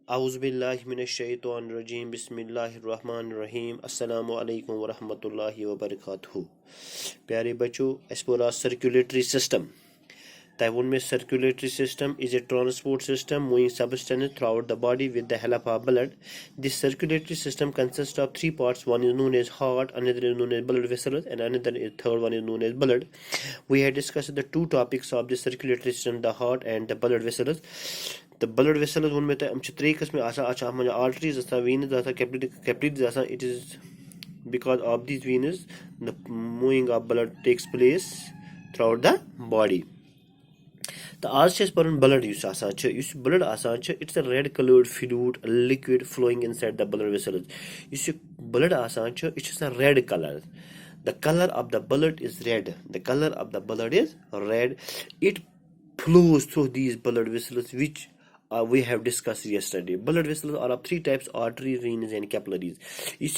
Auzubillahiminesh-shaytanir-rajim. Bismillahir-rahmanir-rahim. Assalamu-alaikum wa-rahmatullahi wa-barakatuhu. प्यारे बच्चों, एस्पोरा circulatory system तय वोन में circulatory system is a transport system moving substance throughout the body with the help of blood. This circulatory system consists of three parts. One is known as heart, another is known as blood vessels, and another is third one is known as blood. We had discussed the two topics of the circulatory system, the heart and the blood vessels. The blood vessels उनमें तो हम त्रे किस्म आसा arteries आसा veins आसा capillaries आसा. It is because of these veins the moving of blood takes place throughout the body. The आज blood blood it's a red colored fluid liquid flowing inside the blood vessels. Blood it's a red color. The color of the blood is red. The color of the blood is red. It flows through these blood vessels which we have discussed yesterday. Blood vessels are of three types: arteries, veins, and capillaries.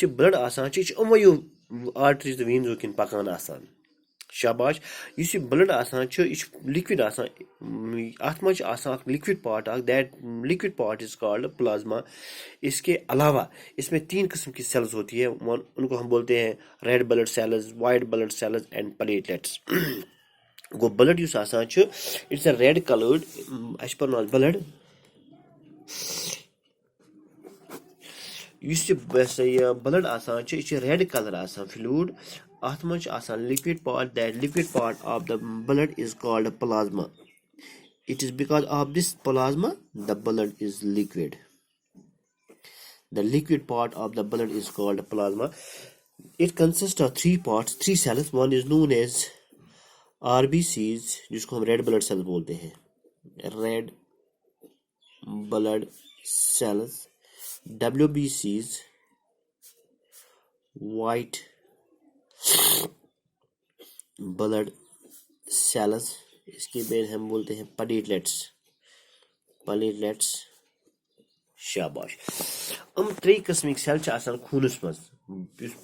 Blood arteries, veins ukin pakan asan. Shabash. Blood liquid liquid part. That liquid part is called plasma. इसके अलावा इसमें तीन किस्म की cells होती है. उनको हम बोलते हैं red blood cells, white blood cells, and platelets. Go blood it's a red colored as per blood. Blood it's a red color fluid. Liquid part. That liquid part of the blood is called plasma. It is because of this plasma the blood is liquid. The liquid part of the blood is called plasma. It consists of three parts, three cells. One is known as RBCs, जिसको हम red blood cells बोलते हैं. Red blood cells. WBCs, white blood cells. इसके बाद हम बोलते हैं platelets. शाबाश. त्रे किस्मिक सेल आसान खूनस मज.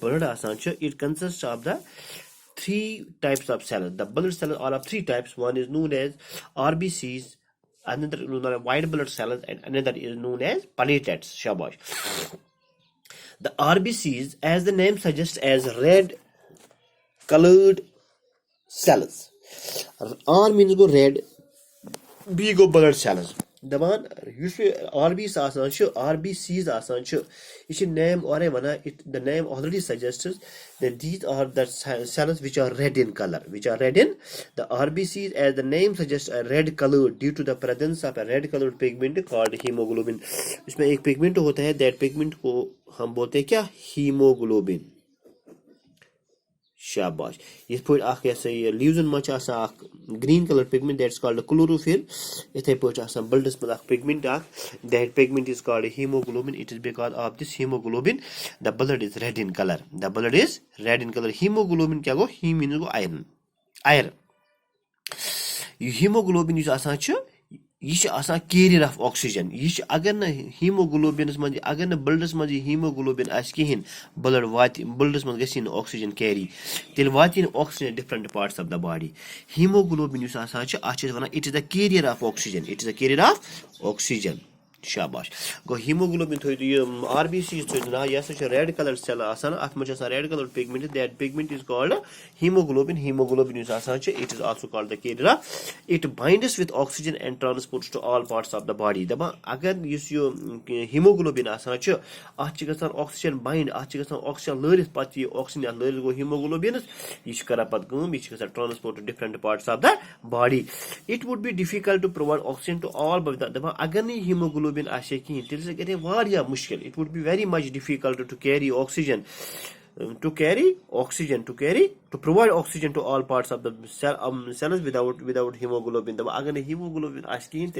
blood आसान it consists of the three types of cells. The blood cells are of three types. One is known as RBCs, another is known as white blood cells, and another is known as platelets. Shabash. The RBCs, as the name suggests, as red colored cells. R means go red, B go blood cells. The one RBCs name or the name already suggests that these are the cells which are red in color. The RBCs, as the name suggests, are red colored due to the presence of a red colored pigment called hemoglobin. इसमें एक pigment होता है, that pigment को हम बोलते हैं क्या? Hemoglobin. Shabash. This put leaves much as a green color pigment that's called chlorophyll. It put some bulbous pigment. That pigment is called hemoglobin. It is because of this hemoglobin the blood is red in color. Hemoglobin kya go? He means go iron. Hemoglobin is carrier of oxygen. Again hemoglobin blood hemoglobin blood oxygen carry. Till oxygen different parts of the body. Hemoglobin it is the carrier of oxygen. Shabash. Go hemoglobin RBC is red color cell red color pigment. That pigment is called hemoglobin. Hemoglobin is it is also called the carrier. It binds with oxygen and transports to all parts of the body. Again hemoglobin oxygen bind oxygen oxygen go hemoglobin transport to different parts of the body. It would be difficult to provide oxygen to all, but again hemoglobin it would be very much difficult to carry oxygen to provide oxygen to all parts of the cells without hemoglobin. Agar hemoglobin oxygen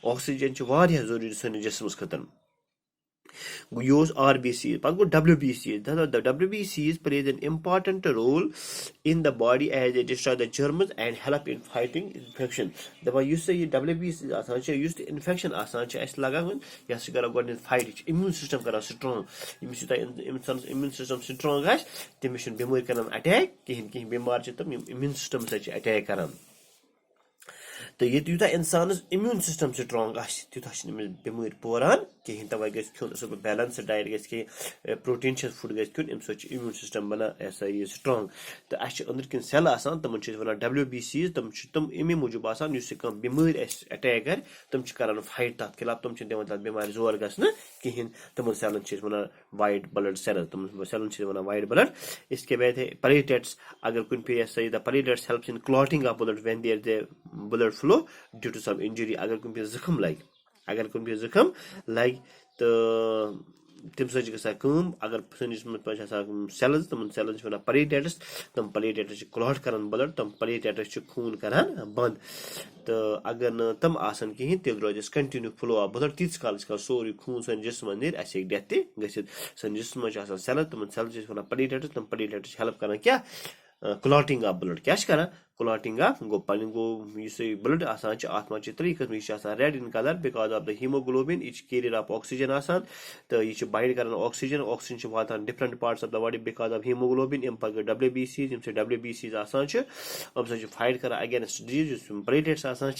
oxygen use RBCs. WBCs. The WBCs plays an important role in the body as they destroy the germs and help in fighting infection. The way you say WBCs used infection fight immune system strong. Immune system strong guys. Attack immune system attack. तो ये Utah इंसानस immune system strong तूथा बेमार पोरान कहें तवे गो खुन असल balance diet गो protein food गो खुन अम immune system बना ऐसा ये स्ट्रांग तो अंदर किन सेल आसान तम वन WBCs तम अमे मूजूब आसान बेमार अटैक कर तम करान फाइट तथ खिलाफ तम दिवान तथ बेमार जोर गसन कहें तम Selan one white blood cell तम सेलन वन वाइट ब्लड इसके बाद है प्लेटलेट्स अगर कुन पे ऐसा the platelets helps in clotting of blood when there is blood flow due to some injury अगर कुन पे जख्म लग तो तम सम अगर सैनिस सेल्स तम सेल्स वन प्लेटलेट्स तम प्लेटलेट्स क्लॉट कर ब्लड तम प्लेटलेट्स खून करान बंद तो अगर न तम आसन कहें तेल रोज कंटिन्यू फ्लो ऑफ ब्लड तीस काल सोरी खून सन जिसम नीर अस डेथ तथ सन जिसम सेल्स तम सेल्स वन प्लेटलेट्स तम प्लेटलेट्स हेल्प कर क्या क्लॉटिंग ऑफ ब्लड क्या कर क्लॉटिंग ऑफ गो ब्लड आसान अत मे त्रे कस्म red in colour because of the haemoglobin यह कैरियर ऑफ ऑक्सीजन आसान तो यह बाइंड कर ऑक्सीजन वातान different parts of the body because of haemoglobin अम पे WBCs यम WBCs आसान अम सो फाइट कर अगेंस्ट डिजीज प्लेटलेट्स आसान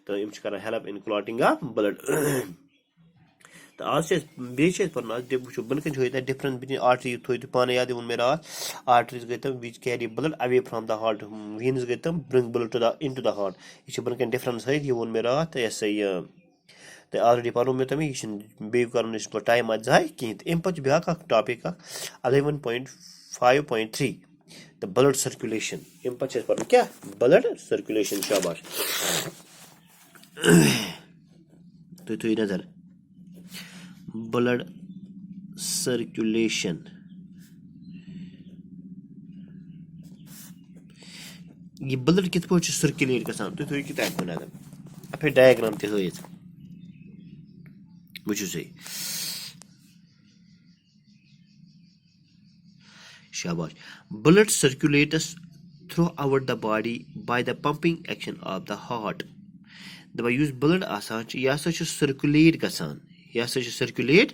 तो यम कर help in clotting of blood तो आज पे वो बनकन डिफरेंस बिटवीन आर्टरी थो पान याद वो मे रात आर्टरीज गई तम which carry blood away from the heart veins गई तम bring blood to the into the heart यह बनकन डिफरेंस ये वो मे रात ऐसा तो ऑलरेडी पो मे तमें यह बे कर टाइम अत जाए कहें अम पे ब्या टॉपिक 11.5.3 द ब्लड सर्कुलेशन अम पे पे क्या ब्लड सर्कुलेशन शाबाश तो थो नजर ब्लड सर्कुलेशन ये ब्लड कित पे सर्कुलेट गसान तुम थो तक नजर फिर डायग्राम तथ वुचु सही शाबाश blood circulates throughout the body by the pumping action of the heart दपा युस ब्लड आसान यह सर्कुलेट गसान यह circulate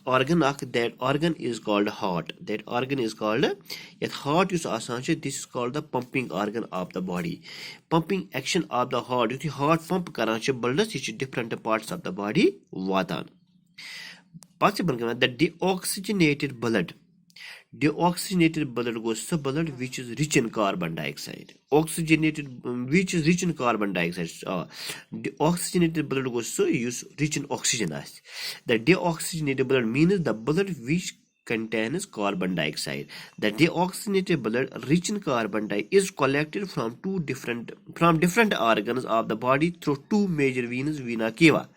organ that organ is called heart that organ is called ये हार्ट इस आसान this is called the pumping organ of the body pumping action of the heart यु हार्ट पंप करान ब्लडस यह different parts of the body वातान पे बन the deoxygenated blood go so blood which is rich in carbon dioxide oxygenated which is rich in carbon dioxide oxygenated blood go so rich in oxygen the deoxygenated blood means the blood which contains carbon dioxide. The deoxygenated blood rich in carbon dioxide is collected from different organs of the body through two major veins, vena cava.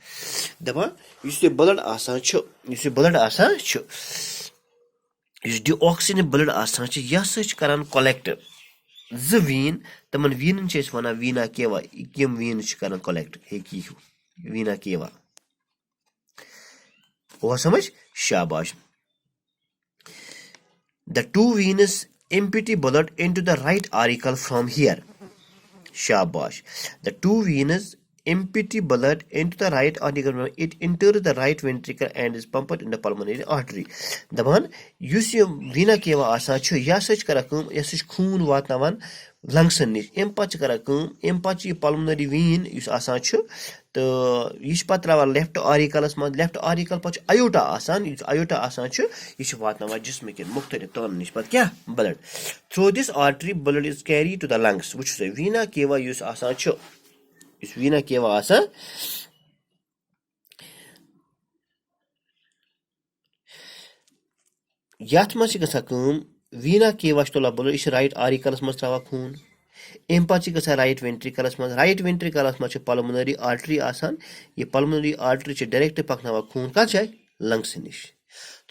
Daba yus blood asan chu yes डीऑक्सीजन blood आसान यह करान collect जो Wien तमन Wien one Veena केवा यम Wien करान collect Veena केवा वो समझ शाबाश the two veins empty blood into the right auricle from here shabash the two veins empty blood into the right auricle it enters the right ventricle and is pumped in the pulmonary artery daban yus vena cava asan chu ya sach kara kum ya sach khoon watnavan lungs nish em pach kara kum em pach pulmonary vein yus asan chu तो यह पे त्रा left आरिकलस मज left auricle पे aorta आसान यह वातन जिसम के मुख्तलिफ तन नश पे क्या blood through this artery blood is carry to the lungs वो वीना केवा वीना केवा आसान यथ मज वीना केवा तुला ब्लड यह राइट आरिकलस मज त्रा खून अम पे ग राइट वेंट्रिकलस मज पल्मोनरी आर्टरी आसान यह पल्मोनरी आर्टरी डायरेक्ट पकना खून कत जाए लंग्स निश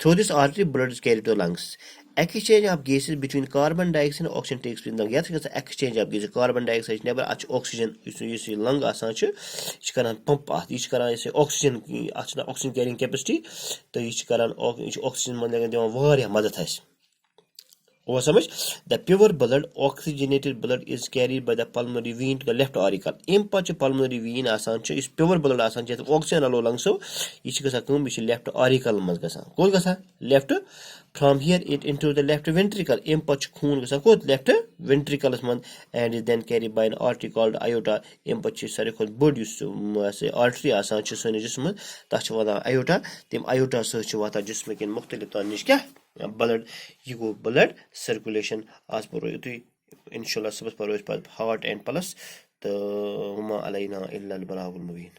through this artery blood is carry to lungs exchange of gases between carbon dioxide and oxygen takes place ये exchange of gases carbon dioxide नबर अत ऑक्सीजन लंग आसान यह करान पंप अत यह करान ऑक्सीजन अत ऑक्सीजन कैरिंग कैपेसिटी तो यह करान ऑक्सीजन मन दिवान वारिया मदद वो समझ the pure blood oxygenated blood is carried by the pulmonary vein to the left auricle अम पे पल्मोनरी वीन इस प्योर ब्लड ऑक्सीजन अलो लंग्सो यह लेफ्ट ऑरिकल मज कोत ग left from here it into the left ventricle अम पे खून ग कोत लेफ्ट वेंट्रिकलस मन and is then carried by an artery called aorta अम पे सारे खुद बोड आर्टरी सैनिस जिस्म तथ वन आयोटा तम आयोटा सत जिस्म किन मुख्तलिफ तौर नश क्या ब्लड यह गो ब्लड सर्कुलेशन आज पो यु इंशाल्लाह सुबह पो हार्ट एंड प्लस तो हुमा अलैना इल्लल बलागुल मुबीन।